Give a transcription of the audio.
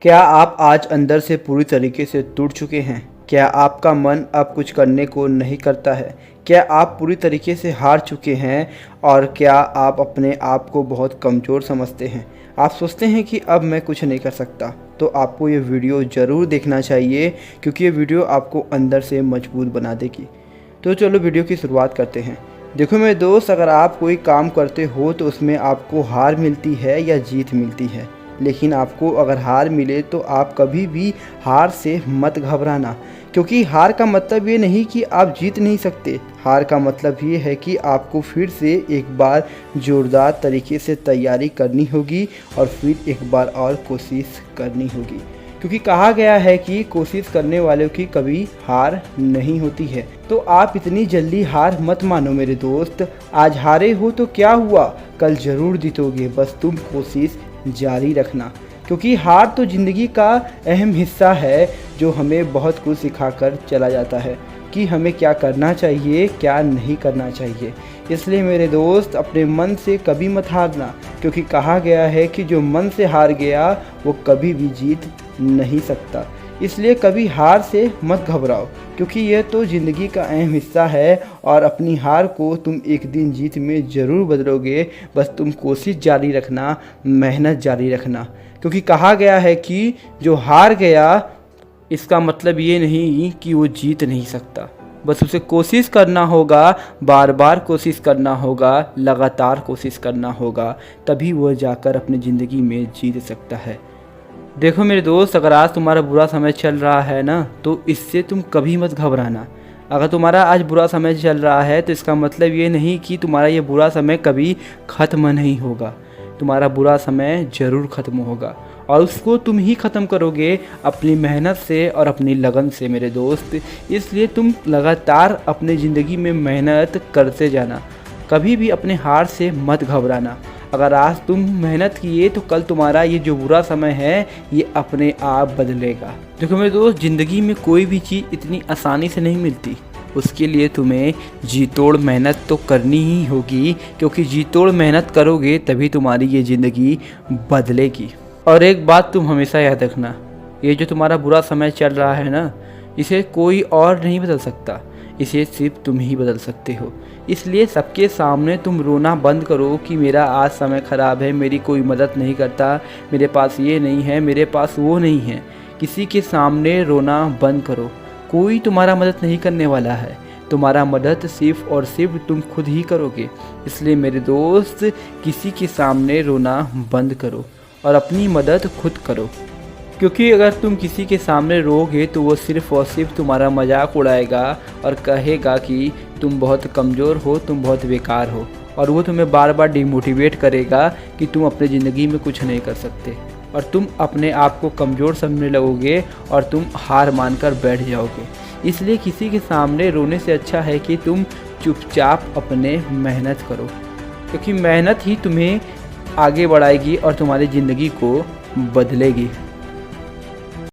क्या आप आज अंदर से पूरी तरीके से टूट चुके हैं? क्या आपका मन अब कुछ करने को नहीं करता है? क्या आप पूरी तरीके से हार चुके हैं? और क्या आप अपने आप को बहुत कमज़ोर समझते हैं? आप सोचते हैं कि अब मैं कुछ नहीं कर सकता, तो आपको ये वीडियो ज़रूर देखना चाहिए, क्योंकि ये वीडियो आपको अंदर से मजबूत बना देगी। तो चलो वीडियो की शुरुआत करते हैं। देखो मेरे दोस्त, अगर आप कोई काम करते हो तो उसमें आपको हार मिलती है या जीत मिलती है। लेकिन आपको अगर हार मिले तो आप कभी भी हार से मत घबराना, क्योंकि हार का मतलब ये नहीं कि आप जीत नहीं सकते। हार का मतलब ये है कि आपको फिर से एक बार ज़ोरदार तरीके से तैयारी करनी होगी और फिर एक बार और कोशिश करनी होगी, क्योंकि कहा गया है कि कोशिश करने वालों की कभी हार नहीं होती है। तो आप इतनी जल्दी हार मत मानो मेरे दोस्त। आज हारे हो तो क्या हुआ, कल ज़रूर जीतोगे, बस तुम कोशिश जारी रखना। क्योंकि हार तो ज़िंदगी का अहम हिस्सा है, जो हमें बहुत कुछ सिखाकर चला जाता है कि हमें क्या करना चाहिए, क्या नहीं करना चाहिए। इसलिए मेरे दोस्त, अपने मन से कभी मत हारना, क्योंकि कहा गया है कि जो मन से हार गया वो कभी भी जीत नहीं सकता। इसलिए कभी हार से मत घबराओ, क्योंकि यह तो ज़िंदगी का अहम हिस्सा है और अपनी हार को तुम एक दिन जीत में ज़रूर बदलोगे। बस तुम कोशिश जारी रखना, मेहनत जारी रखना, क्योंकि कहा गया है कि जो हार गया इसका मतलब ये नहीं कि वो जीत नहीं सकता। बस उसे कोशिश करना होगा, बार बार कोशिश करना होगा, लगातार कोशिश करना होगा, तभी वह जाकर अपनी ज़िंदगी में जीत सकता है। देखो मेरे दोस्त, अगर आज तुम्हारा बुरा समय चल रहा है ना, तो इससे तुम कभी मत घबराना। अगर तुम्हारा आज बुरा समय चल रहा है तो इसका मतलब ये नहीं कि तुम्हारा ये बुरा समय कभी ख़त्म नहीं होगा। तुम्हारा बुरा समय ज़रूर ख़त्म होगा, और उसको तुम ही ख़त्म करोगे अपनी मेहनत से और अपनी लगन से मेरे दोस्त। इसलिए तुम लगातार अपनी ज़िंदगी में मेहनत करते जाना, कभी भी अपने हार से मत घबराना। अगर आज तुम मेहनत किए तो कल तुम्हारा ये जो बुरा समय है ये अपने आप बदलेगा। देखो मेरे दोस्त, ज़िंदगी में कोई भी चीज़ इतनी आसानी से नहीं मिलती। उसके लिए तुम्हें जी तोड़ मेहनत तो करनी ही होगी, क्योंकि जी तोड़ मेहनत करोगे तभी तुम्हारी ये ज़िंदगी बदलेगी। और एक बात तुम हमेशा याद रखना, ये जो तुम्हारा बुरा समय चल रहा है ना, इसे कोई और नहीं बदल सकता, इसे सिर्फ तुम ही बदल सकते हो। इसलिए सबके सामने तुम रोना बंद करो कि मेरा आज समय ख़राब है, मेरी कोई मदद नहीं करता, मेरे पास ये नहीं है, मेरे पास वो नहीं है। किसी के सामने रोना बंद करो, कोई तुम्हारा मदद नहीं करने वाला है। तुम्हारा मदद सिर्फ और सिर्फ तुम खुद ही करोगे। इसलिए मेरे दोस्त, किसी के सामने रोना बंद करो और अपनी मदद खुद करो, क्योंकि अगर तुम किसी के सामने रोओगे तो वो सिर्फ़ और सिर्फ तुम्हारा मजाक उड़ाएगा और कहेगा कि तुम बहुत कमज़ोर हो, तुम बहुत बेकार हो, और वो तुम्हें बार बार डिमोटिवेट करेगा कि तुम अपनी ज़िंदगी में कुछ नहीं कर सकते, और तुम अपने आप को कमज़ोर समझने लगोगे और तुम हार मानकर बैठ जाओगे। इसलिए किसी के सामने रोने से अच्छा है कि तुम चुपचाप अपने मेहनत करो, क्योंकि मेहनत ही तुम्हें आगे बढ़ाएगी और तुम्हारी ज़िंदगी को बदलेगी।